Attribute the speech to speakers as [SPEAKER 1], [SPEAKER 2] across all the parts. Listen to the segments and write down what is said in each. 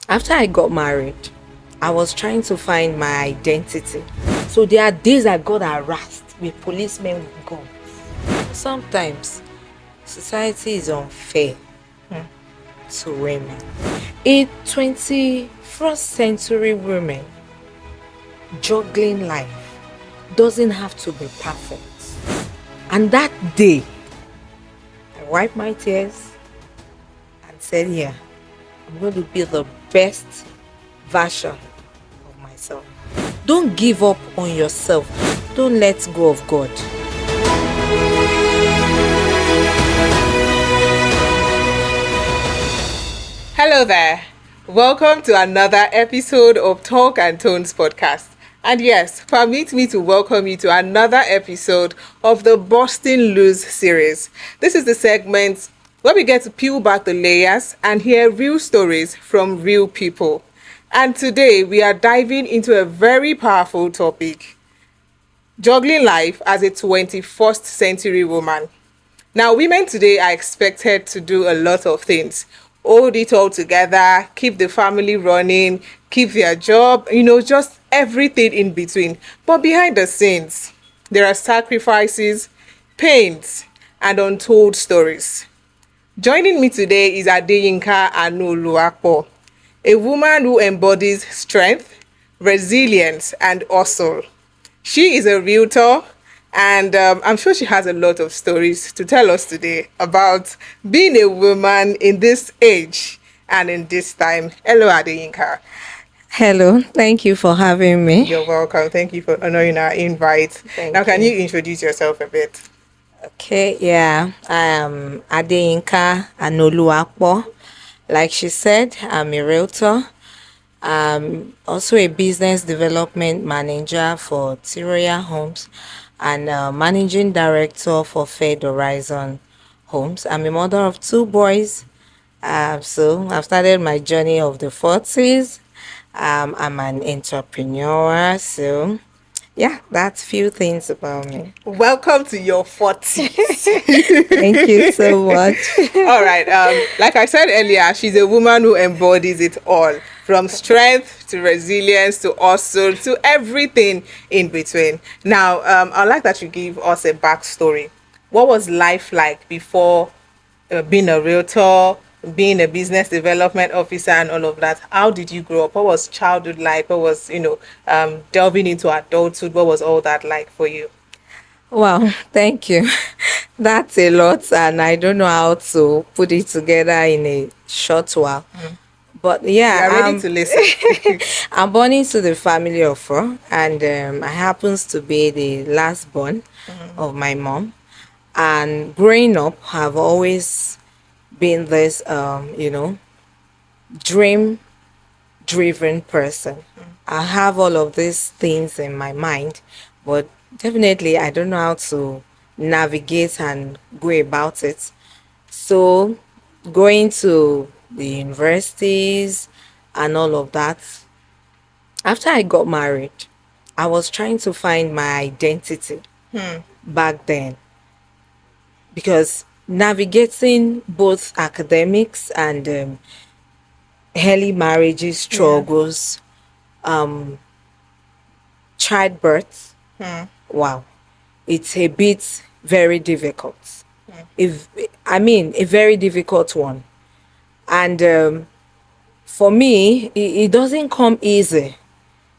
[SPEAKER 1] After I got married, I was trying to find my identity. So there are days I got harassed with policemen with guns. Sometimes society is unfair to women. A 21st century woman juggling life doesn't have to be perfect. And that day, I wiped my tears and said, yeah, I'm going to be the best version of myself. Don't give up on yourself. Don't let go of God.
[SPEAKER 2] Hello there. Welcome to another episode of Talk and Tones podcast. And yes, permit me to welcome you to another episode of the Busting Loose series. This is the segment where we get to peel back the layers and hear real stories from real people. And today we are diving into a very powerful topic: juggling life as a 21st century woman. Now, women today are expected to do a lot of things. Hold it all together, keep the family running, keep their job, just everything in between. But behind the scenes, there are sacrifices, pains, and untold stories. Joining me today is Adeyinka Anuoluwapo, a woman who embodies strength, resilience, and hustle. She is a realtor, and I'm sure she has a lot of stories to tell us today about being a woman in this age and in this time. Hello, Adeyinka.
[SPEAKER 1] Hello, thank you for having me.
[SPEAKER 2] You're welcome. Thank you for honoring our invite. Can you introduce yourself a bit?
[SPEAKER 1] Okay, yeah, I am Adeyinka Anuoluwapo. Like she said, I'm a realtor. I'm also a business development manager for Tyroya Homes and managing director for Fed Horizon Homes. I'm a mother of two boys. So I've started my journey of the 40s. I'm an entrepreneur. So yeah, that's few things about me.
[SPEAKER 2] Welcome to your 40s.
[SPEAKER 1] Thank you so much.
[SPEAKER 2] All right. Like I said earlier, she's a woman who embodies it all, from strength to resilience to hustle to everything in between. Now, I'd like that you give us a backstory. What was life like before being a realtor, being a business development officer, and all of that? How did you grow up? What was childhood like? What was, delving into adulthood? What was all that like for you?
[SPEAKER 1] Wow, thank you. That's a lot, and I don't know how to put it together in a short while. But
[SPEAKER 2] We
[SPEAKER 1] yeah,
[SPEAKER 2] are ready to listen.
[SPEAKER 1] I'm born into the family of four, and I happens to be the last born of my mom. And growing up, I've always been this, dream-driven person. I have all of these things in my mind, but definitely I don't know how to navigate and go about it. So, going to the universities and all of that, after I got married, I was trying to find my identity back then because navigating both academics and early marriages struggles, childbirth, wow, it's a bit very difficult. If I mean a very difficult one, and for me, it doesn't come easy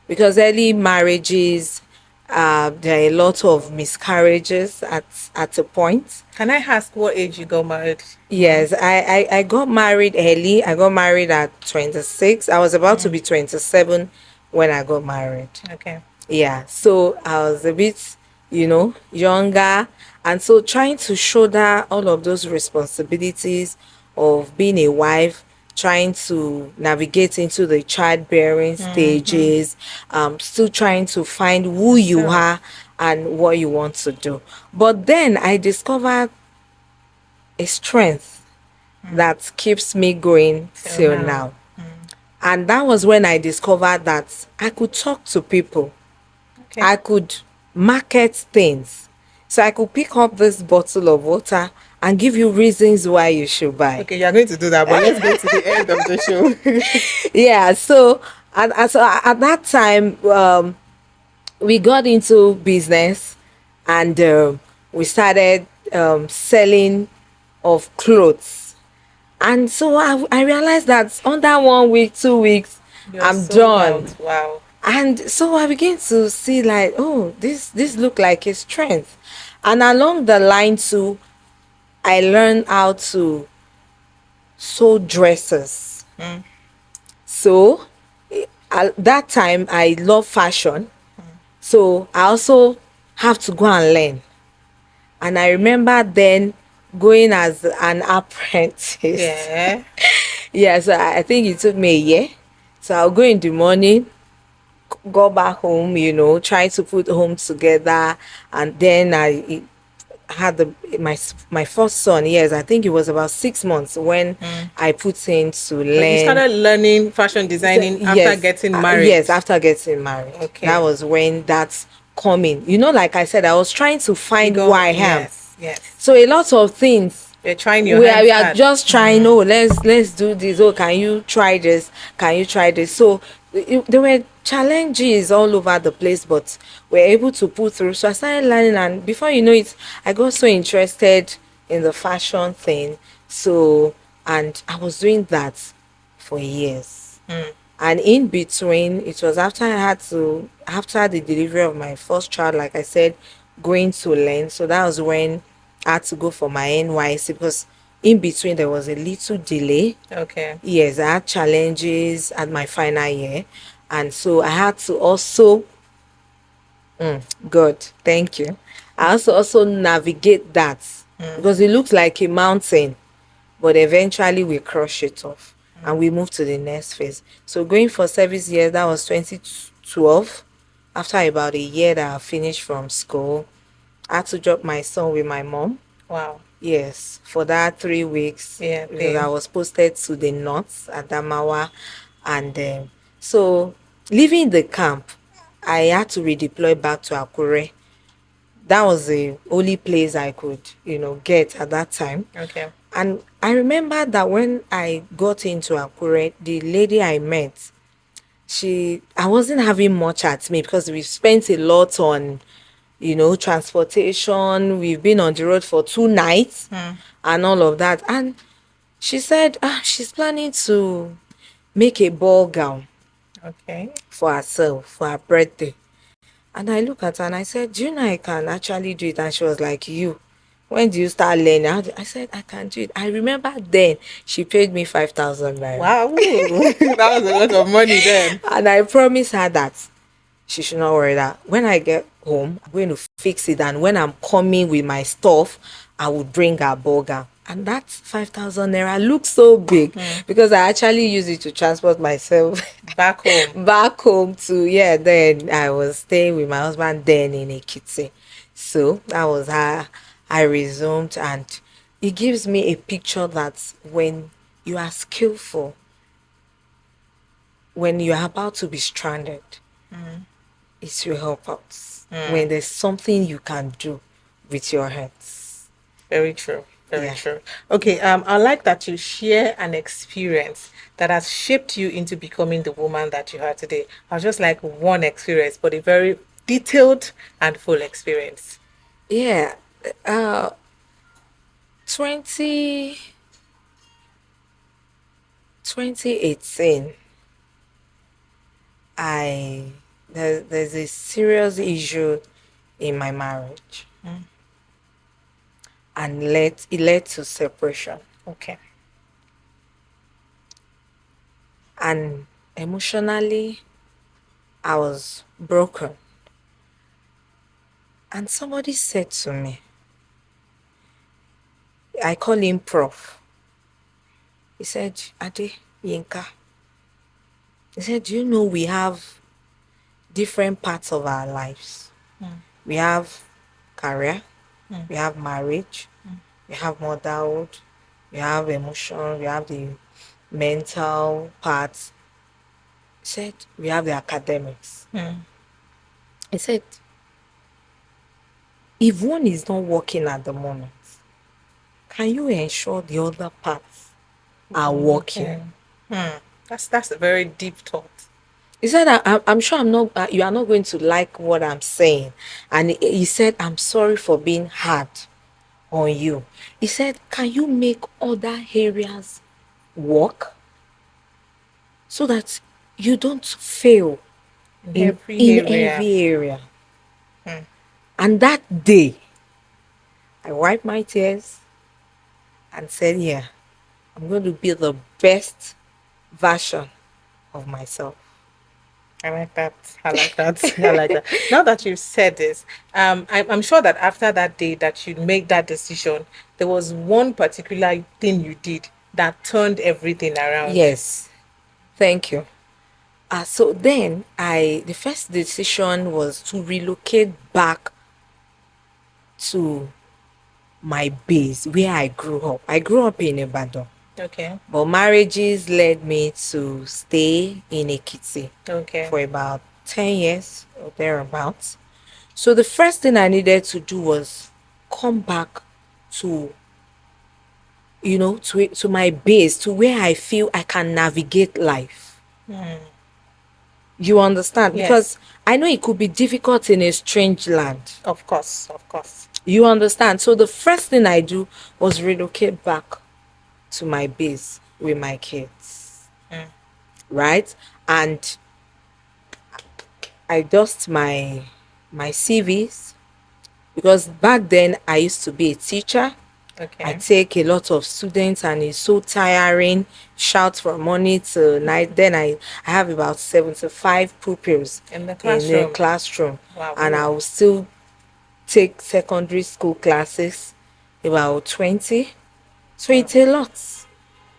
[SPEAKER 1] because early marriages, there are a lot of miscarriages at a point.
[SPEAKER 2] Can I ask what age you got married?
[SPEAKER 1] Yes, I got married early. I got married at 26. I was about to be 27 when I got married.
[SPEAKER 2] Okay.
[SPEAKER 1] Yeah, so I was a bit, younger. And so trying to shoulder all of those responsibilities of being a wife, trying to navigate into the childbearing stages, still trying to find who you are and what you want to do. But then I discovered a strength that keeps me going till now. And that was when I discovered that I could talk to people.
[SPEAKER 2] Okay.
[SPEAKER 1] I could market things. So I could pick up this bottle of water and give you reasons why you should buy.
[SPEAKER 2] Okay, you're going to do that, but let's get to the end of the show.
[SPEAKER 1] Yeah, so at that time, we got into business, and we started selling of clothes. And so I realized that under 1 week, 2 weeks,
[SPEAKER 2] You're
[SPEAKER 1] I'm
[SPEAKER 2] sold
[SPEAKER 1] done.
[SPEAKER 2] out. Wow.
[SPEAKER 1] And so I began to see like, oh, this looked like a strength. And along the line too, I learned how to sew dresses. So at that time I love fashion. So I also have to go and learn. And I remember then going as an apprentice.
[SPEAKER 2] Yeah.
[SPEAKER 1] Yeah, so I think it took me a year. So I'll go in the morning, go back home, try to put home together, and then I had my first son. Yes, I think it was about 6 months when I put in to learn.
[SPEAKER 2] But you started learning fashion designing after
[SPEAKER 1] Yes,
[SPEAKER 2] getting married.
[SPEAKER 1] yes, after getting married.
[SPEAKER 2] Okay.
[SPEAKER 1] That was when that's coming. Like I said, I was trying to find who I am.
[SPEAKER 2] Yes, yes.
[SPEAKER 1] So a lot of things
[SPEAKER 2] You're trying your
[SPEAKER 1] we
[SPEAKER 2] hands
[SPEAKER 1] are
[SPEAKER 2] hard.
[SPEAKER 1] just trying. Oh, let's do this. Oh, can you try this? Can you try this? So there were challenges all over the place, but we're able to pull through. So I started learning, and before you know it, I got so interested in the fashion thing. So, and I was doing that for years. And in between, it was after the delivery of my first child, like I said, going to learn. So that was when I had to go for my NYC, because in between there was a little delay.
[SPEAKER 2] Okay.
[SPEAKER 1] Yes, I had challenges at my final year. And so I had to also, God, thank you. I also navigate that, because it looks like a mountain, but eventually we crush it off and we move to the next phase. So going for service years, that was 2012. After about a year that I finished from school, I had to drop my son with my mom.
[SPEAKER 2] Wow.
[SPEAKER 1] Yes, for that 3 weeks.
[SPEAKER 2] Yeah,
[SPEAKER 1] Because
[SPEAKER 2] pain.
[SPEAKER 1] I was posted to the north at Damawa. And so leaving the camp, I had to redeploy back to Akure. That was the only place I could, get at that time.
[SPEAKER 2] Okay.
[SPEAKER 1] And I remember that when I got into Akure, the lady I met, I wasn't having much at me, because we spent a lot on, transportation. We've been on the road for 2 nights and all of that. And she said, she's planning to make a ball gown
[SPEAKER 2] Okay.
[SPEAKER 1] for herself for her birthday. And I look at her and I said, do you know I can actually do it? And she was like, when do you start learning? I said, I can do it. I remember then she paid me 5,000 naira.
[SPEAKER 2] Wow. That was a lot of money then.
[SPEAKER 1] And I promised her that she should not worry, that when I get home, I'm going to fix it. And when I'm coming with my stuff, I would bring her burger. And that 5,000 naira looks so big, because I actually use it to transport myself
[SPEAKER 2] Back home.
[SPEAKER 1] back home to, then I was staying with my husband then in Ekiti. So that was how I resumed, and it gives me a picture that when you are skillful, when you are about to be stranded, it's your help out. When there's something you can do with your hands.
[SPEAKER 2] Very true. Very
[SPEAKER 1] Yeah.
[SPEAKER 2] true. Okay, I like that you share an experience that has shaped you into becoming the woman that you are today. I was just like one experience, but a very detailed and full experience.
[SPEAKER 1] Yeah. 20 2018, there's a serious issue in my marriage, and it led to separation.
[SPEAKER 2] Okay.
[SPEAKER 1] And emotionally, I was broken. And somebody said to me, I call him Prof. He said, Adeyinka. He said, do you know we have different parts of our lives? We have career, we have marriage, we have motherhood, we have emotion, we have the mental parts. He said, we have the academics. He said, if one is not working at the moment, can you ensure the other parts are working?
[SPEAKER 2] That's a very deep thought.
[SPEAKER 1] He said, I'm sure I'm not, you are not going to like what I'm saying. And he said, I'm sorry for being hard on you. He said, can you make other areas work so that you don't fail in every area? And that day, I wiped my tears and said, yeah, I'm going to be the best version of myself.
[SPEAKER 2] I like that. I like that. I like that. Now that you've said this, I'm sure that after that day that you made that decision, there was one particular thing you did that turned everything around.
[SPEAKER 1] Yes. Thank you. So then the first decision was to relocate back to my base where I grew up. I grew up in Ibadan.
[SPEAKER 2] Okay.
[SPEAKER 1] But marriages led me to stay in Ekiti for about 10 years or thereabouts. So the first thing I needed to do was come back to, to my base, to where I feel I can navigate life. You understand?
[SPEAKER 2] Yes.
[SPEAKER 1] Because I know it could be difficult in a strange land.
[SPEAKER 2] Of course, of course.
[SPEAKER 1] You understand? So the first thing I do was relocate back to my base with my kids. Right? And I dust my CVs, because back then I used to be a teacher.
[SPEAKER 2] Okay.
[SPEAKER 1] I take a lot of students and it's so tiring. Shout from morning till night. Then I have about 75 pupils
[SPEAKER 2] in the classroom.
[SPEAKER 1] Wow. And I will still take secondary school classes, about 20. So it's a lot.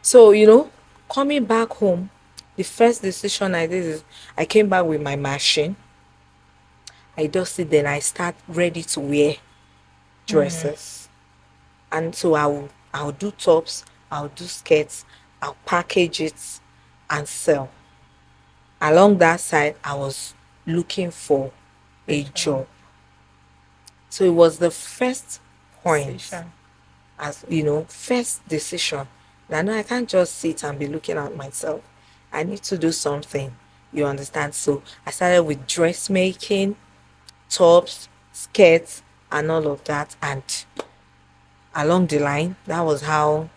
[SPEAKER 1] So, coming back home, the first decision I did is I came back with my machine. I dusted, then I start ready to wear dresses. And so I'll do tops, I'll do skirts, I'll package it and sell. Along that side, I was looking for a job. So it was the first point, first decision. That no, I can't just sit and be looking at myself. I need to do something. You understand? So I started with dressmaking, tops, skirts, and all of that. And along the line, that was how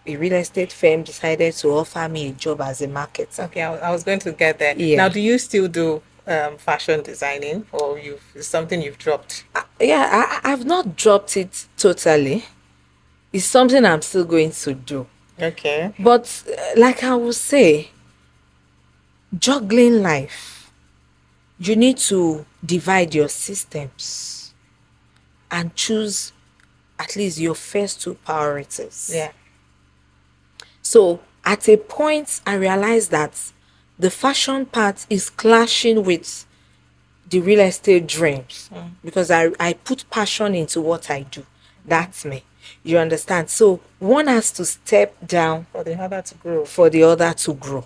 [SPEAKER 1] a real estate firm decided to offer me a job as a marketer.
[SPEAKER 2] Okay, I was going to get there.
[SPEAKER 1] Yeah.
[SPEAKER 2] Now, do you still do fashion designing, or it's something you've dropped?
[SPEAKER 1] I've not dropped it totally. It's something I'm still going to do.
[SPEAKER 2] Okay.
[SPEAKER 1] But like I will say, juggling life, you need to divide your systems and choose at least your first two priorities.
[SPEAKER 2] Yeah.
[SPEAKER 1] So at a point, I realized that the fashion part is clashing with the real estate dreams, because I put passion into what I do. That's me. You understand? So one has to step down
[SPEAKER 2] for the other to grow.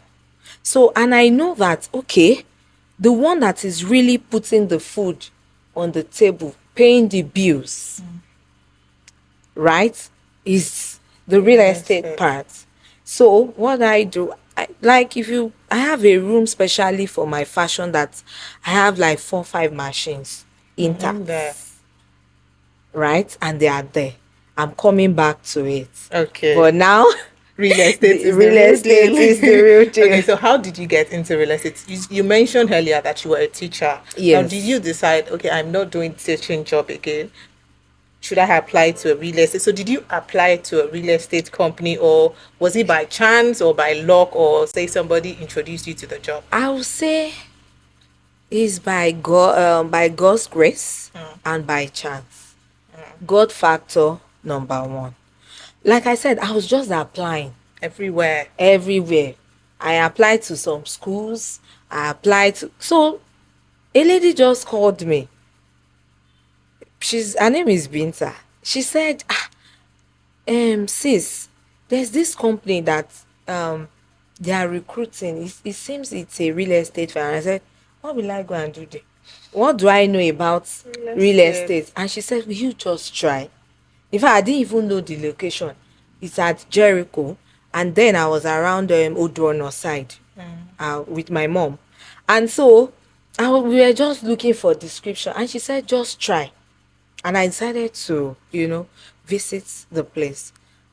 [SPEAKER 1] So, and I know that, okay, the one that is really putting the food on the table, paying the bills, right, is the real estate part. So what I do, I have a room specially for my fashion that I have like 4-5 machines intact, right, and they are there. I'm coming back to it.
[SPEAKER 2] Okay.
[SPEAKER 1] But now
[SPEAKER 2] real estate is
[SPEAKER 1] the real deal.
[SPEAKER 2] Okay, so how did you get into real estate? You mentioned earlier that you were a teacher.
[SPEAKER 1] Yes.
[SPEAKER 2] Now, did you decide, okay, I'm not doing teaching job again? Should I apply to a real estate? So did you apply to a real estate company, or was it by chance or by luck, or say somebody introduced you to the job?
[SPEAKER 1] I would say it's by God's grace and by chance. God factor number one. Like I said, I was just applying
[SPEAKER 2] everywhere.
[SPEAKER 1] I applied to some schools. So a lady just called me. Her name is Binta. She said, sis, there's this company that they are recruiting. It seems it's a real estate firm. I said, what will I go and do there? What do I know about real estate? And she said, will you just try? In fact, I didn't even know the location. It's at Jericho. And then I was around Odrono side with my mom. And so we were just looking for description. And she said, just try. And I decided to, visit the place.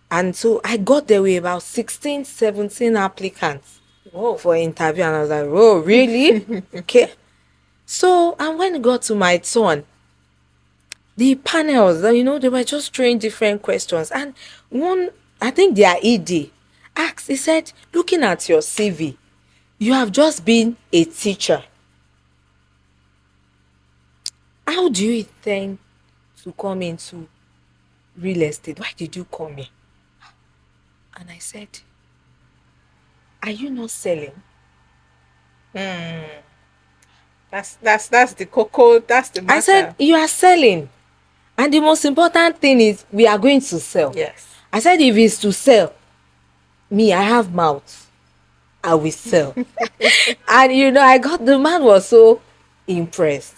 [SPEAKER 1] And so I got there with about 16, 17 applicants for interview. And I was like, oh, really? Okay. So, and when it got to my turn, the panels, they were just throwing different questions. And one, I think their ED asked, he said, looking at your CV, you have just been a teacher. How do you intend to come into real estate? Why did you come here? And I said, are you not selling?
[SPEAKER 2] That's the cocoa. That's the matter.
[SPEAKER 1] I said, you are selling. And the most important thing is we are going to sell.
[SPEAKER 2] Yes.
[SPEAKER 1] I said, if it's to sell, me, I have mouth. I will sell. And the man was so impressed.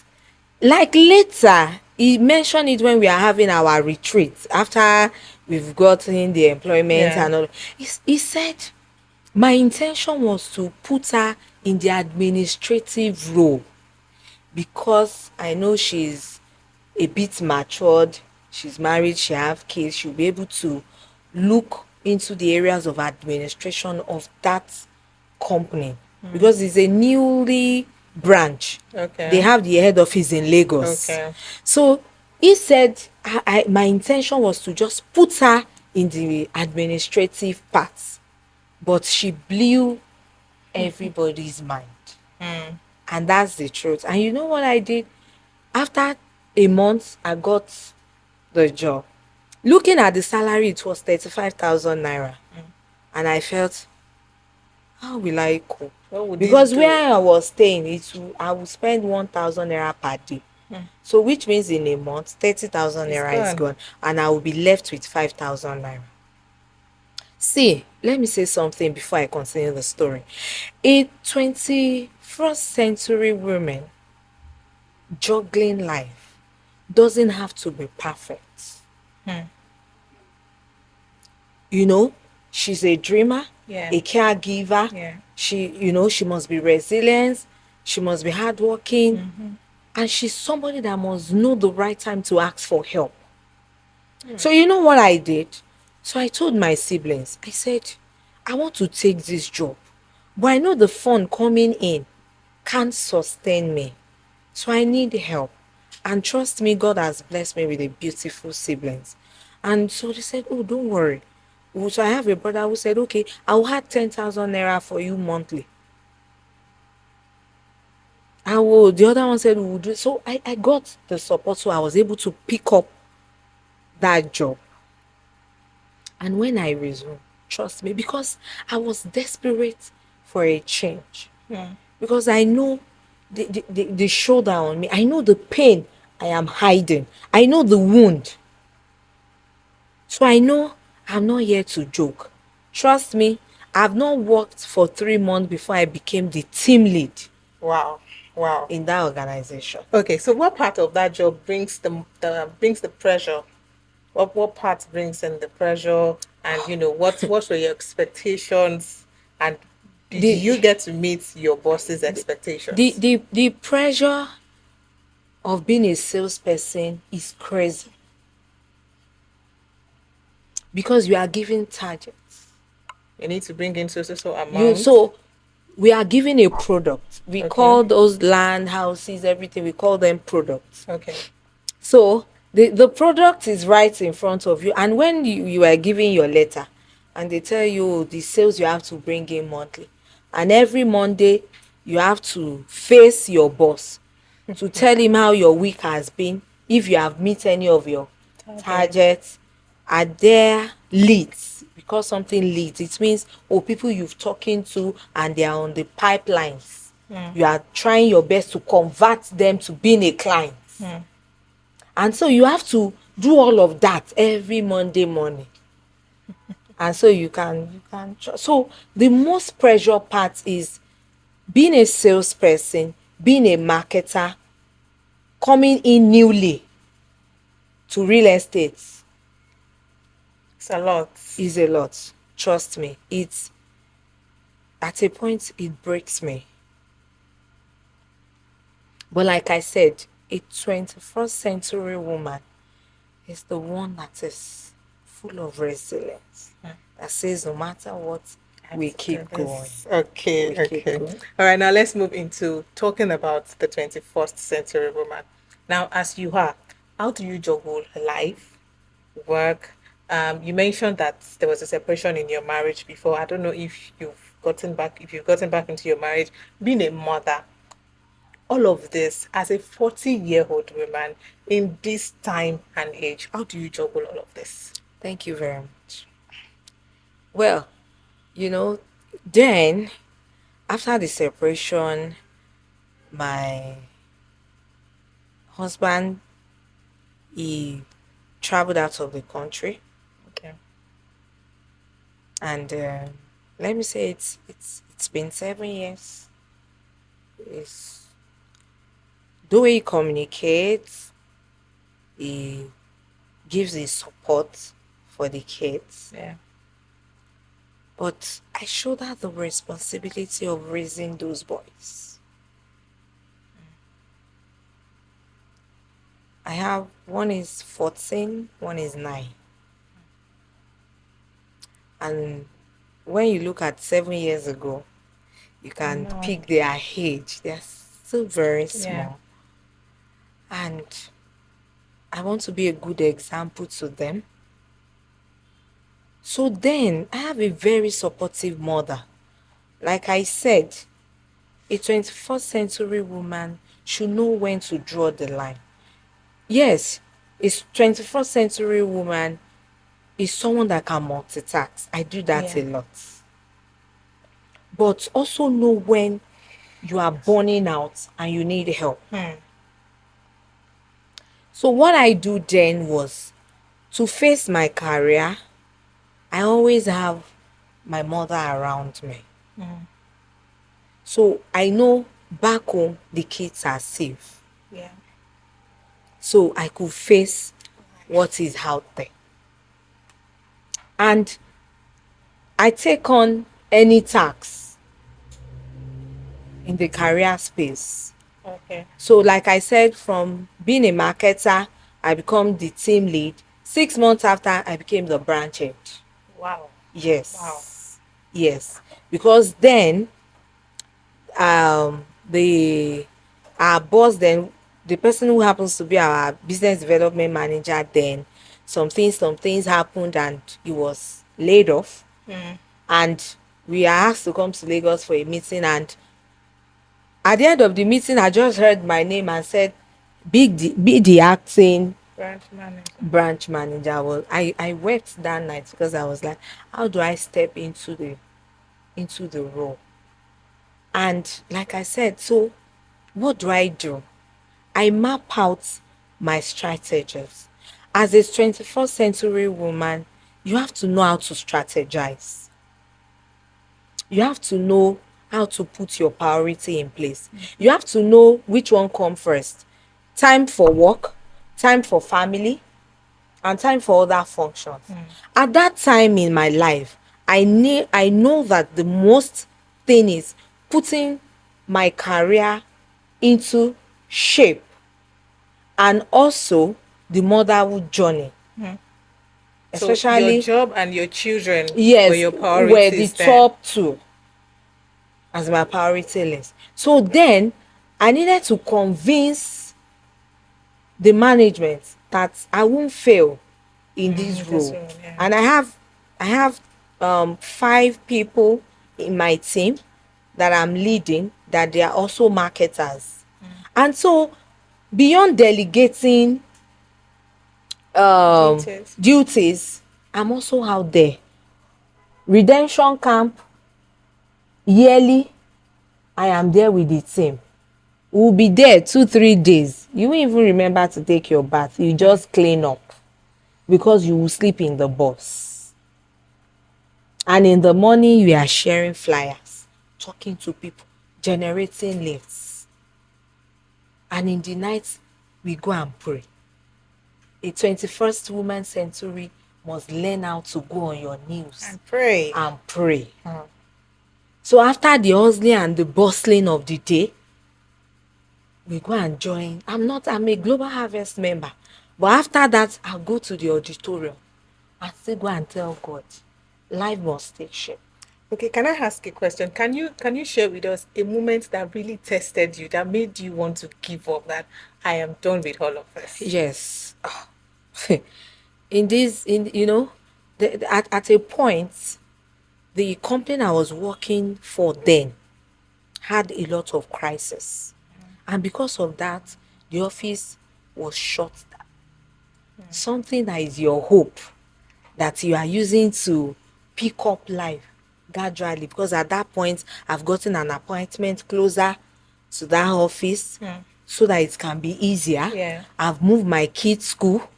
[SPEAKER 1] Like later, he mentioned it when we are having our retreat after we've gotten the employment and all. He said, my intention was to put her in the administrative role because I know she's a bit matured, she's married, she have kids, she'll be able to look into the areas of administration of that company because it's a newly branch.
[SPEAKER 2] Okay.
[SPEAKER 1] They have the head office in Lagos.
[SPEAKER 2] Okay.
[SPEAKER 1] So he said, my intention was to just put her in the administrative part, but she blew everybody's mind. And that's the truth. And you know what I did? After a month, I got the job. Looking at the salary, it was 35,000 naira. And I felt, how will I cope? Because where I was staying, I would spend 1,000 naira per day. So which means in a month, 30,000 naira is gone. And I will be left with 5,000 naira. See, let me say something before I continue the story. A 21st century woman juggling life doesn't have to be perfect. She's a dreamer, a caregiver. She must be resilient, she must be hardworking, and she's somebody that must know the right time to ask for help. So you know what I did? So I told my siblings, I said, I want to take this job, but I know the fund coming in can't sustain me. So I need help. And trust me, God has blessed me with a beautiful siblings. And so they said, oh, don't worry. So I have a brother who said, okay, I'll have 10,000 naira for you monthly. The other one said, we'll do. So I got the support, so I was able to pick up that job. And when I resumed, trust me, because I was desperate for a change. Because I know the shoulder on me, I know the pain I am hiding, I know the wound. So I know I'm not here to joke. Trust me, I've not worked for 3 months before I became the team lead.
[SPEAKER 2] Wow.
[SPEAKER 1] In that organization.
[SPEAKER 2] Okay, so what part of that job brings the pressure? What part brings in the pressure? And what were your expectations? And did you get to meet your boss's expectations?
[SPEAKER 1] The pressure of being a salesperson is crazy. Because you are given targets.
[SPEAKER 2] You need to bring in so amount.
[SPEAKER 1] So we are given a product. We call those land, houses, everything, we call them products.
[SPEAKER 2] Okay.
[SPEAKER 1] So the product is right in front of you. And when you are giving your letter and they tell you the sales you have to bring in monthly. And every Monday you have to face your boss to tell him how your week has been. If you have met any of your targets, are there leads? Because something leads, it means people you've talking to and they are on the pipelines. You are trying your best to convert them to being a client. And so you have to do all of that every Monday morning. And so you can so the most pressure part is being a salesperson, being a marketer, coming in newly to real estate.
[SPEAKER 2] It's a lot.
[SPEAKER 1] It's a lot. Trust me. It's at a point it breaks me. But like I said, a 21st century woman is the one that is full of resilience. That says no matter what, we keep going.
[SPEAKER 2] Okay,
[SPEAKER 1] We keep
[SPEAKER 2] okay.
[SPEAKER 1] going.
[SPEAKER 2] All right, now let's move into talking about the 21st century woman. Now, as you are, how do you juggle life, work? You mentioned that there was a separation in your marriage before. I don't know if you've gotten back into your marriage, being a mother, all of this as a 40-year-old woman in this time and age. How do you juggle all of this?
[SPEAKER 1] Thank you very much. Well, then after the separation, my husband, he traveled out of the country,
[SPEAKER 2] Okay.
[SPEAKER 1] and let me say it's been 7 years. It's the way he communicates, he gives his support for the kids,
[SPEAKER 2] Yeah.
[SPEAKER 1] but I shoulder the responsibility of raising those boys. I have one is 14, one is 9. And when you look at 7 years ago, you can
[SPEAKER 2] know.
[SPEAKER 1] pick their age. They're still very small.
[SPEAKER 2] Yeah.
[SPEAKER 1] And I want to be a good example to them. So then I have a very supportive mother. Like I said, a 21st century woman should know when to draw the line. Yes, a 21st century woman is someone that can multitask. I do that
[SPEAKER 2] Yeah.
[SPEAKER 1] a lot. But also know when you are burning out and you need help. So what I do then was to face my career. I always have my mother around me. So I know back home the kids are safe.
[SPEAKER 2] Yeah.
[SPEAKER 1] So I could face what is out there. And I take on any task in the career space.
[SPEAKER 2] Okay.
[SPEAKER 1] So like I said, from being a marketer, I become the team lead. 6 months after, I became the branch head.
[SPEAKER 2] Wow.
[SPEAKER 1] Yes.
[SPEAKER 2] Wow.
[SPEAKER 1] Yes. Because then, the our boss then, the person who happens to be our business development manager then, some things happened and he was laid off. And we are asked to come to Lagos for a meeting, and at the end of the meeting, I just heard my name and said, be the acting branch manager. Well, I wept that night because I was like, how do I step into the role? And like I said, so what do? I map out my strategies. As a 21st century woman, you have to know how to strategize. You have to know how to put your priority in place. You have to know which one comes first. Time for work, time for family, and time for other functions. At that time in my life, I know that the most thing is putting my career into shape, and also the motherhood journey. Especially,
[SPEAKER 2] so your job and your children
[SPEAKER 1] yes,
[SPEAKER 2] were your
[SPEAKER 1] were the
[SPEAKER 2] priorities then.
[SPEAKER 1] top two as my priority list. So then I needed to convince the management that I won't fail in this role.
[SPEAKER 2] yeah.
[SPEAKER 1] And I have 5 people in my team that I'm leading, that they are also marketers. And so beyond delegating duties, I'm also out there. Redemption camp, yearly, I am there with the team. We'll be there 2-3 days. You won't even remember to take your bath. You just clean up because you will sleep in the bus. And in the morning, we are sharing flyers, talking to people, generating leads. And in the night, we go and pray. A 21st woman century must learn how to go on your knees
[SPEAKER 2] And pray.
[SPEAKER 1] and pray. So after the hustling and the bustling of the day, we go and join. I'm a Global Harvest member. But after that, I'll go to the auditorium and still go and tell God, life must take shape.
[SPEAKER 2] Okay, can I ask a question? Can you share with us a moment that really tested you, that made you want to give up, that I am done with all of this?
[SPEAKER 1] Yes. At a point, the company I was working for then had a lot of crisis. And because of that, the office was shut down. Something that is your hope that you are using to pick up life gradually, because at that point I've gotten an appointment closer to that office so that it can be easier.
[SPEAKER 2] Yeah.
[SPEAKER 1] I've moved my kids' school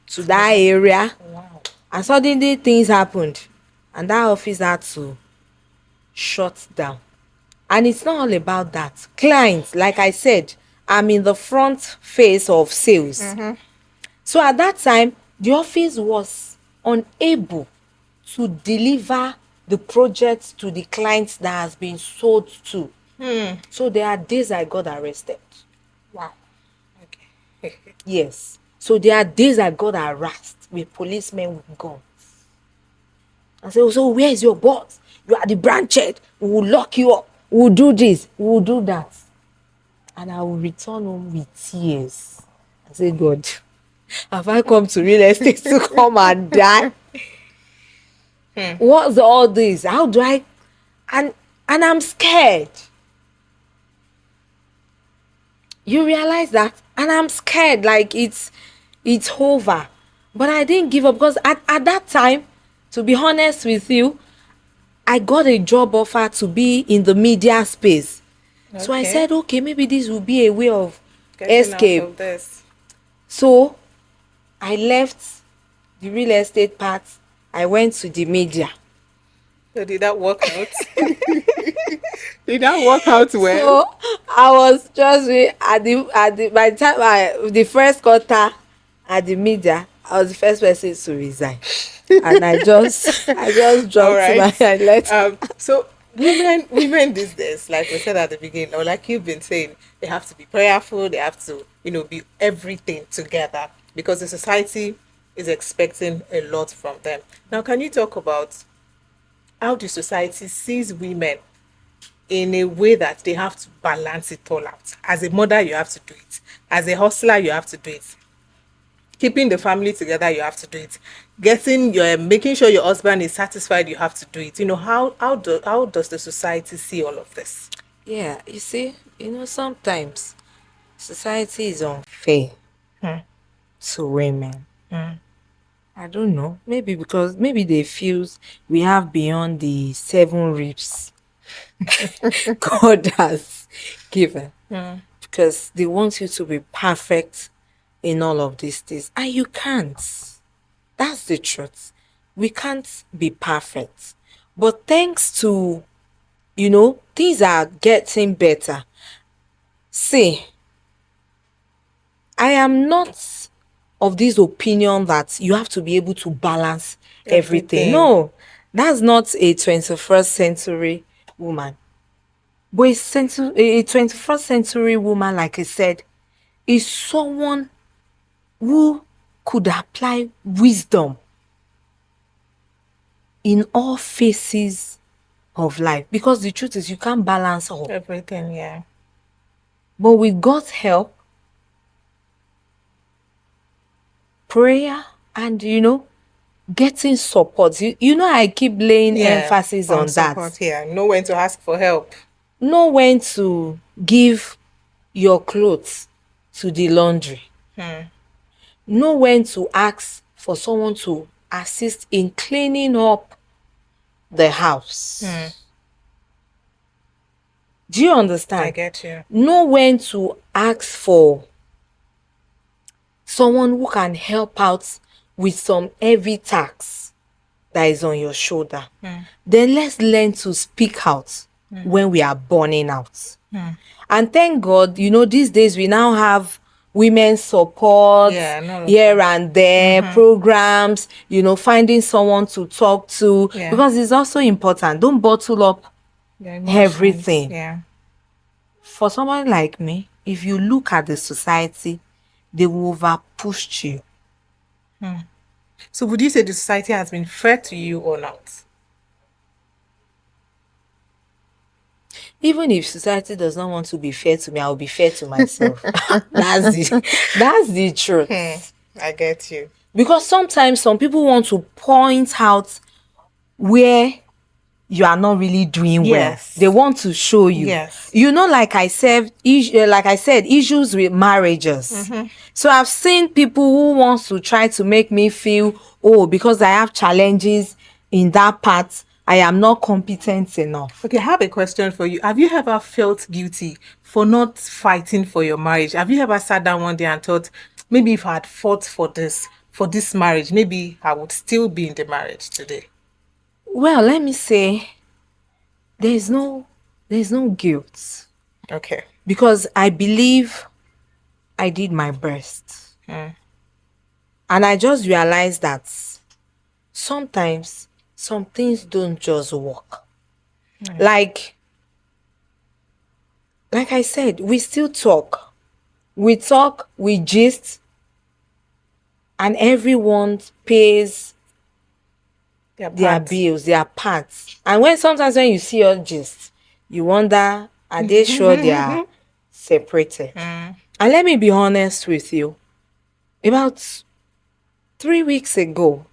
[SPEAKER 1] to that area.
[SPEAKER 2] Wow.
[SPEAKER 1] And suddenly things happened and that office had to shut down. And it's not all about that. Clients, like I said, I'm in the front face of sales. So at that time, the office was unable to deliver the projects to the clients that has been sold to. So there are days I got arrested.
[SPEAKER 2] Wow. Okay.
[SPEAKER 1] Yes. So there are days I got harassed with policemen with guns. I say, so where is your boss? You are the branch head. We will lock you up. We will do this. We will do that. And I will return home with tears. I say, God, have I come to real estate to come and die? What's all this? How do I? And I'm scared. You realize that? And I'm scared, like it's over. But I didn't give up because at that time, to be honest with you, I got a job offer to be in the media space. Okay. So I said, okay, maybe this will be a way of escape.
[SPEAKER 2] Out of this.
[SPEAKER 1] So I left the real estate part. I went to the media.
[SPEAKER 2] So did that work out? Did that work out well?
[SPEAKER 1] So I was just by the time the first quarter at the media, I was the first person to resign. And I just dropped my and let.
[SPEAKER 2] So women these days, like we said at the beginning, or like you've been saying, they have to be prayerful, they have to, be everything together because the society is expecting a lot from them. Now, can you talk about how the society sees women in a way that they have to balance it all out? As a mother, you have to do it. As a hustler, you have to do it. Keeping the family together, you have to do it. Making sure your husband is satisfied, you have to do it. How does the society see all of this?
[SPEAKER 1] Yeah, you see, sometimes society is unfair to women. I don't know. Maybe because they feel we have beyond the 7 ribs God has given. Because they want you to be perfect in all of these things. And you can't. That's the truth. We can't be perfect. But thanks to, things are getting better. See, I am not of this opinion that you have to be able to balance everything. No, that's not a 21st century woman. But a 21st century woman, like I said, is someone who could apply wisdom in all phases of life. Because the truth is, you can't balance all.
[SPEAKER 2] Everything, yeah.
[SPEAKER 1] But with God's help, prayer, and getting support. I keep laying emphasis on that.
[SPEAKER 2] Support here. Know when to ask for help.
[SPEAKER 1] Know when to give your clothes to the laundry. Know when to ask for someone to assist in cleaning up the house. Do you understand?
[SPEAKER 2] I get you.
[SPEAKER 1] Know when to ask for someone who can help out with some heavy task that is on your shoulder. Then let's learn to speak out when we are burning out. And thank God, these days we now have women support
[SPEAKER 2] Yeah, no,
[SPEAKER 1] here and there, programs, finding someone to talk to,
[SPEAKER 2] Yeah.
[SPEAKER 1] because it's also important. Don't bottle up
[SPEAKER 2] the emotions,
[SPEAKER 1] everything.
[SPEAKER 2] Yeah.
[SPEAKER 1] For someone like me, if you look at the society, they will over push you.
[SPEAKER 2] So would you say the society has been fair to you or not?
[SPEAKER 1] Even if society does not want to be fair to me, I'll be fair to myself. that's the truth.
[SPEAKER 2] I get you.
[SPEAKER 1] Because sometimes some people want to point out where you are not really doing
[SPEAKER 2] Yes.
[SPEAKER 1] well. They want to show you.
[SPEAKER 2] Yes.
[SPEAKER 1] Like I said, issues with marriages. So I've seen people who want to try to make me feel, because I have challenges in that part, I am not competent enough.
[SPEAKER 2] Okay, I have a question for you. Have you ever felt guilty for not fighting for your marriage? Have you ever sat down one day and thought, maybe if I had fought for this marriage, maybe I would still be in the marriage today?
[SPEAKER 1] Well, let me say, there's no guilt,
[SPEAKER 2] Okay.
[SPEAKER 1] because I believe I did my best. And I just realized that sometimes some things don't just work. Like I said, we still talk. We talk, we gist, and everyone pays their bills, their parts. And sometimes when you see your gist, you wonder, are they sure they are separated? And let me be honest with you. About 3 weeks ago,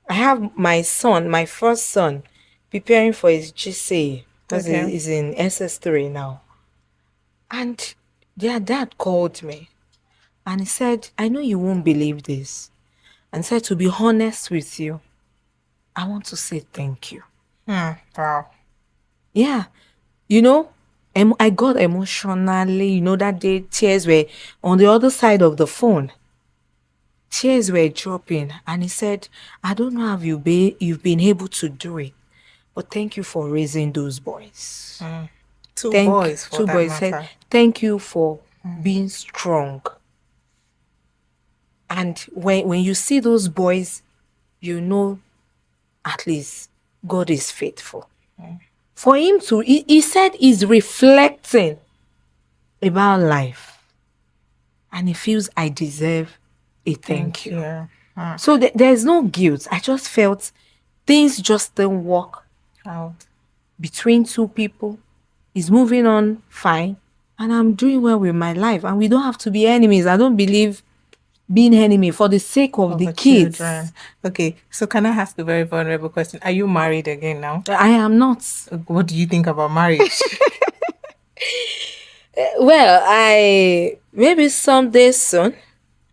[SPEAKER 1] I have my first son, preparing for his GCE, because he's in SS3 now. And their dad called me and he said, I know you won't believe this. And said, to be honest with you, I want to say thank you.
[SPEAKER 2] Wow.
[SPEAKER 1] Yeah. I got emotionally, that day tears were on the other side of the phone. Tears were dropping. And he said, I don't know how you've been able to do it, but thank you for raising those boys.
[SPEAKER 2] Two boys
[SPEAKER 1] Said, thank you for being strong. And when you see those boys, at least God is faithful. For him to, he said he's reflecting about life. And he feels I deserve a thank you.
[SPEAKER 2] Yeah.
[SPEAKER 1] So there's no guilt. I just felt things just don't work
[SPEAKER 2] out
[SPEAKER 1] between two people. He's moving on fine. And I'm doing well with my life. And we don't have to be enemies. I don't believe being enemy for the sake of the kids.
[SPEAKER 2] Children. Okay, so can I ask a very vulnerable question? Are you married again now?
[SPEAKER 1] I am not.
[SPEAKER 2] What do you think about marriage?
[SPEAKER 1] Well, maybe someday soon.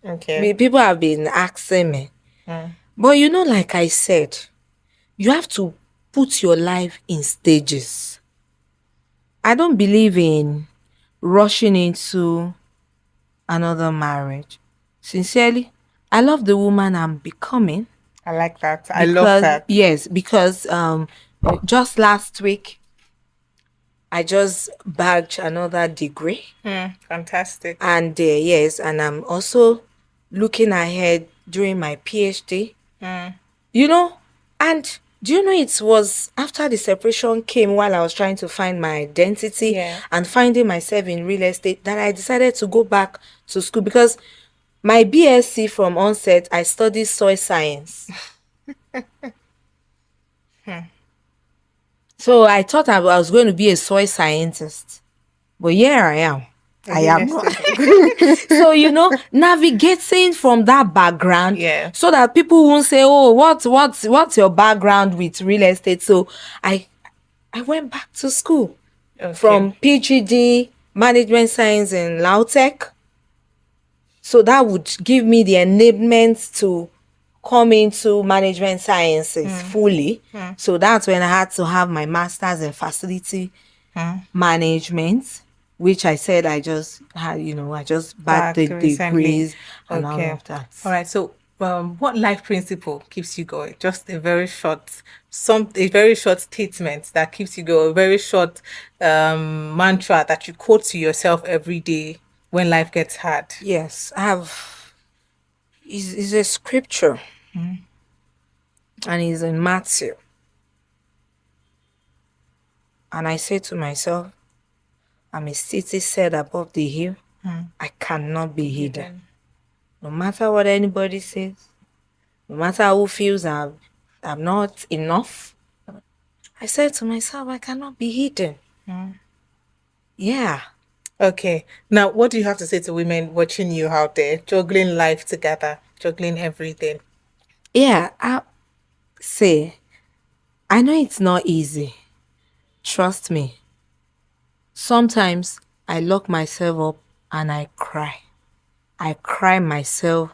[SPEAKER 2] Okay.
[SPEAKER 1] People have been asking me. But like I said, you have to put your life in stages. I don't believe in rushing into another marriage. Sincerely, I love the woman I'm becoming.
[SPEAKER 2] I like that. I love that.
[SPEAKER 1] Yes, because just last week, I just bagged another degree.
[SPEAKER 2] Fantastic.
[SPEAKER 1] And yes, and I'm also looking ahead during my PhD. And do you know it was after the separation came while I was trying to find my identity and finding myself in real estate that I decided to go back to school, because my BSc from onset, I studied soil science. So I thought I was going to be a soil scientist. But here I am. I am not. So, navigating from that background so that people won't say, oh, what's your background with real estate? So I went back to school from PhD management science in Lautech. So that would give me the enablement to come into management sciences fully. So that's when I had to have my master's in facility management, which I said I just had, I just bagged the degrees and all of that.
[SPEAKER 2] All right. So what life principle keeps you going? Just a very short statement that keeps you going, a very short mantra that you quote to yourself every day when life gets hard?
[SPEAKER 1] Yes, I have. Is a scripture, and it's in Matthew. And I say to myself, I'm a city set above the hill. I cannot be hidden. No matter what anybody says, no matter who feels I'm not enough, I said to myself, I cannot be hidden. Yeah.
[SPEAKER 2] Okay. Now, what do you have to say to women watching you out there, juggling life together, juggling everything?
[SPEAKER 1] Yeah, I say, I know it's not easy. Trust me. Sometimes I lock myself up and I cry. I cry myself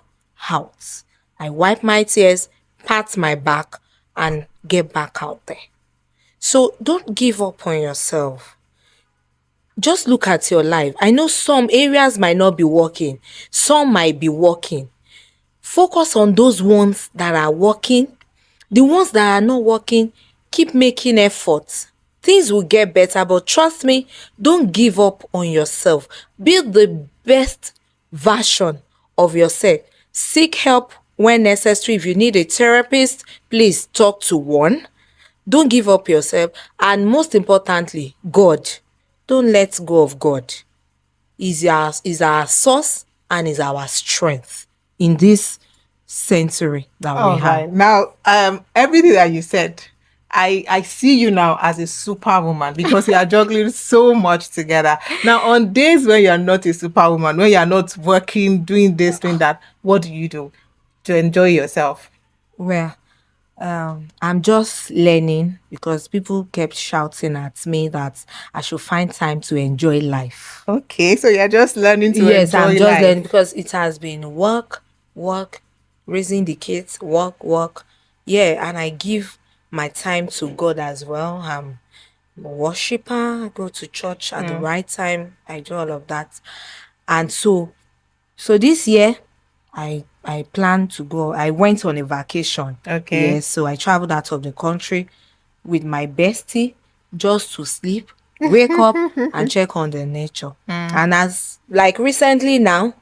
[SPEAKER 1] out. I wipe my tears, pat my back, and get back out there. So don't give up on yourself. Just look at your life. I know some areas might not be working, some might be working. Focus on those ones that are working. The ones that are not working, keep making efforts. Things will get better, but trust me, don't give up on yourself. Build the best version of yourself. Seek help when necessary. If you need a therapist, please talk to one. Don't give up yourself. And most importantly, God. Don't let go of God. Is our source and is our strength in this century that we
[SPEAKER 2] All
[SPEAKER 1] have.
[SPEAKER 2] right. Now, everything that you said, I see you now as a superwoman because you are juggling so much together. Now, on days when you're not a superwoman, when you're not working, doing this, doing that, what do you do to enjoy yourself?
[SPEAKER 1] Well, I'm just learning because people kept shouting at me that I should find time to enjoy life.
[SPEAKER 2] Okay, so you're just learning to
[SPEAKER 1] Yes,
[SPEAKER 2] enjoy
[SPEAKER 1] I'm just
[SPEAKER 2] life.
[SPEAKER 1] learning because it has been work, raising the kids, work. Yeah, and I give my time to God as well. I'm a worshiper. I go to church at the right time. I do all of that. And so this year, I plan to go. I went on a vacation.
[SPEAKER 2] Okay.
[SPEAKER 1] Yes, so I traveled out of the country with my bestie just to sleep, wake up, and check on the nature. And as like recently now,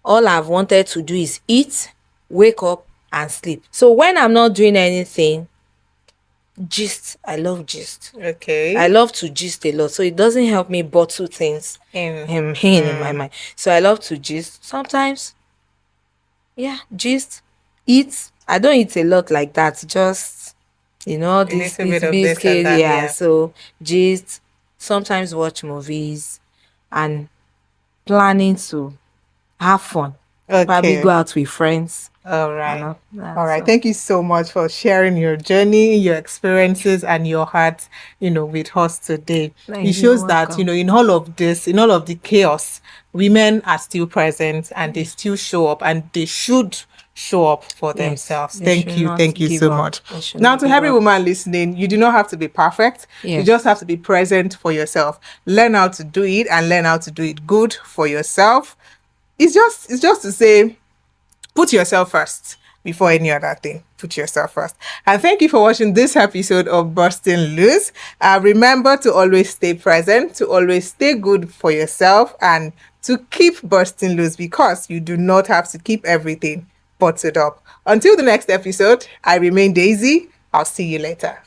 [SPEAKER 1] all I've wanted to do is eat, wake up, and sleep. So when I'm not doing anything, gist. I love gist.
[SPEAKER 2] Okay.
[SPEAKER 1] I love to gist a lot, so it doesn't help me bottle things in my mind. So I love to gist. Sometimes, yeah, gist, eat. I don't eat a lot like that. Just this
[SPEAKER 2] little bit of this and
[SPEAKER 1] biscuit,
[SPEAKER 2] that,
[SPEAKER 1] yeah.
[SPEAKER 2] yeah.
[SPEAKER 1] So gist. Sometimes watch movies and planning to have fun. Probably
[SPEAKER 2] Okay.
[SPEAKER 1] go out with friends.
[SPEAKER 2] All
[SPEAKER 1] and
[SPEAKER 2] right.
[SPEAKER 1] all that,
[SPEAKER 2] All right.
[SPEAKER 1] so.
[SPEAKER 2] Thank you so much for sharing your journey, your experiences, and your heart, with us today.
[SPEAKER 1] Thank
[SPEAKER 2] It
[SPEAKER 1] you, you're
[SPEAKER 2] shows that,
[SPEAKER 1] welcome.
[SPEAKER 2] in all of this, in all of the chaos, women are still present and they still show up and they should show up for
[SPEAKER 1] Yes,
[SPEAKER 2] themselves.
[SPEAKER 1] they
[SPEAKER 2] Thank
[SPEAKER 1] should
[SPEAKER 2] you.
[SPEAKER 1] not
[SPEAKER 2] Thank you
[SPEAKER 1] give
[SPEAKER 2] so
[SPEAKER 1] up.
[SPEAKER 2] much.
[SPEAKER 1] They should
[SPEAKER 2] Now,
[SPEAKER 1] not
[SPEAKER 2] to
[SPEAKER 1] give
[SPEAKER 2] every
[SPEAKER 1] up.
[SPEAKER 2] woman listening, you do not have to be perfect. You
[SPEAKER 1] Yes.
[SPEAKER 2] just have to be present for yourself. Learn how to do it and learn how to do it good for yourself. It's just to say, put yourself first before any other thing. Put yourself first. And thank you for watching this episode of Bursting Loose. Remember to always stay present, to always stay good for yourself, and to keep bursting loose because you do not have to keep everything bottled up. Until the next episode, I remain Daisy. I'll see you later.